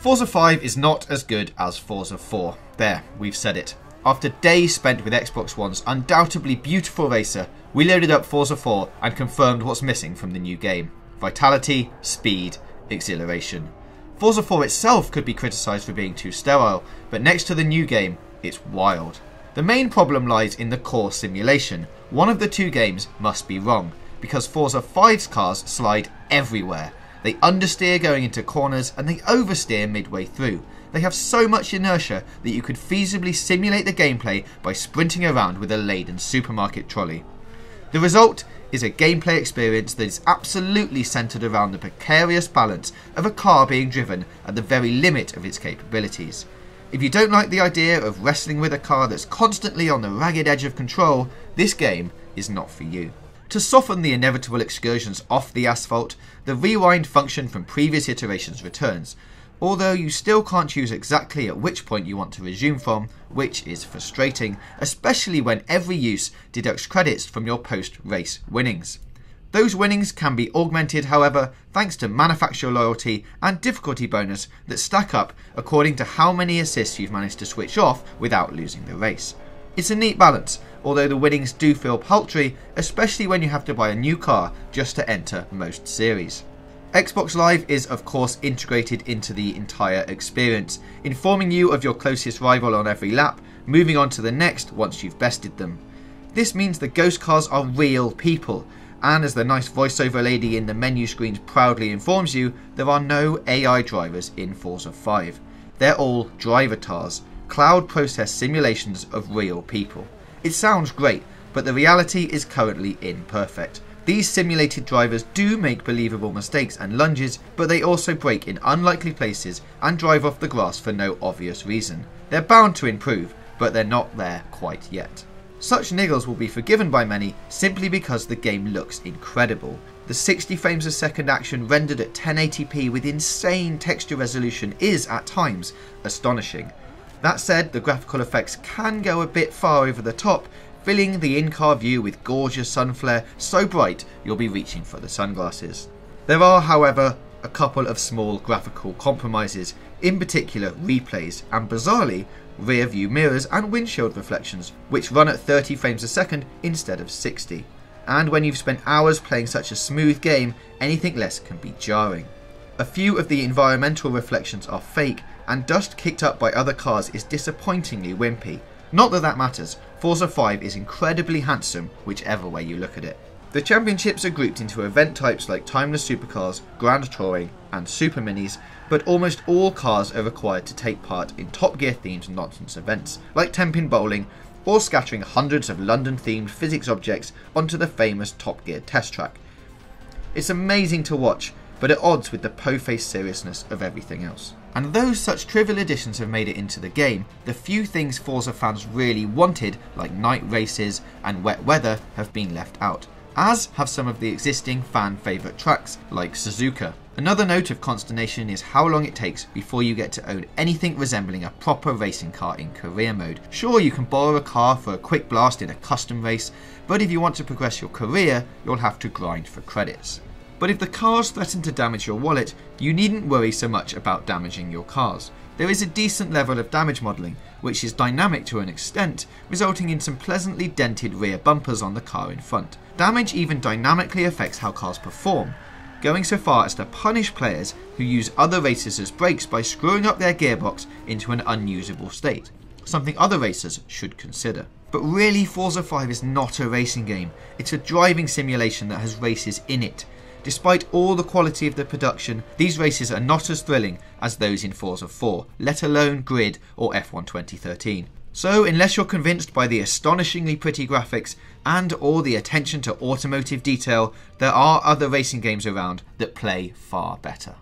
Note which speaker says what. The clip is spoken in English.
Speaker 1: Forza 5 is not as good as Forza 4. There, we've said it. After days spent with Xbox One's undoubtedly beautiful racer, we loaded up Forza 4 and confirmed what's missing from the new game. Vitality, speed, exhilaration. Forza 4 itself could be criticised for being too sterile, but next to the new game, it's wild. The main problem lies in the core simulation. One of the two games must be wrong, because Forza 5's cars slide everywhere. They understeer going into corners and they oversteer midway through. They have so much inertia that you could feasibly simulate the gameplay by sprinting around with a laden supermarket trolley. The result is a gameplay experience that is absolutely centred around the precarious balance of a car being driven at the very limit of its capabilities. If you don't like the idea of wrestling with a car that's constantly on the ragged edge of control, this game is not for you. To soften the inevitable excursions off the asphalt, the rewind function from previous iterations returns, although you still can't choose exactly at which point you want to resume from, which is frustrating, especially when every use deducts credits from your post-race winnings. Those winnings can be augmented, however, thanks to manufacturer loyalty and difficulty bonus that stack up according to how many assists you've managed to switch off without losing the race. It's a neat balance, although the winnings do feel paltry, especially when you have to buy a new car just to enter most series. Xbox Live is of course integrated into the entire experience, informing you of your closest rival on every lap, moving on to the next once you've bested them. This means the ghost cars are real people, and as the nice voiceover lady in the menu screens proudly informs you, there are no AI drivers in Forza 5. They're all drivatars, cloud processed simulations of real people. It sounds great, but the reality is currently imperfect. These simulated drivers do make believable mistakes and lunges, but they also brake in unlikely places and drive off the grass for no obvious reason. They're bound to improve, but they're not there quite yet. Such niggles will be forgiven by many simply because the game looks incredible. The 60 frames a second action rendered at 1080p with insane texture resolution is, at times, astonishing. That said, the graphical effects can go a bit far over the top, filling the in-car view with gorgeous sun flare so bright you'll be reaching for the sunglasses. There are, however, a couple of small graphical compromises, in particular replays and, bizarrely, rear view mirrors and windshield reflections, which run at 30 frames a second instead of 60. And when you've spent hours playing such a smooth game, anything less can be jarring. A few of the environmental reflections are fake, and dust kicked up by other cars is disappointingly wimpy. Not that that matters, Forza 5 is incredibly handsome whichever way you look at it. The championships are grouped into event types like timeless supercars, grand touring and super minis, but almost all cars are required to take part in Top Gear themed nonsense events, like 10-pin bowling, or scattering hundreds of London themed physics objects onto the famous Top Gear test track. It's amazing to watch, but at odds with the po-faced seriousness of everything else. And though such trivial additions have made it into the game, the few things Forza fans really wanted, like night races and wet weather, have been left out, as have some of the existing fan favourite tracks, like Suzuka. Another note of consternation is how long it takes before you get to own anything resembling a proper racing car in career mode. Sure, you can borrow a car for a quick blast in a custom race, but if you want to progress your career, you'll have to grind for credits. But if the cars threaten to damage your wallet, you needn't worry so much about damaging your cars. There is a decent level of damage modelling, which is dynamic to an extent, resulting in some pleasantly dented rear bumpers on the car in front. Damage even dynamically affects how cars perform, going so far as to punish players who use other racers as brakes by screwing up their gearbox into an unusable state, something other racers should consider. But really, Forza 5 is not a racing game, it's a driving simulation that has races in it. Despite all the quality of the production, these races are not as thrilling as those in Forza 4, let alone Grid or F1 2013. So unless you're convinced by the astonishingly pretty graphics and or the attention to automotive detail, there are other racing games around that play far better.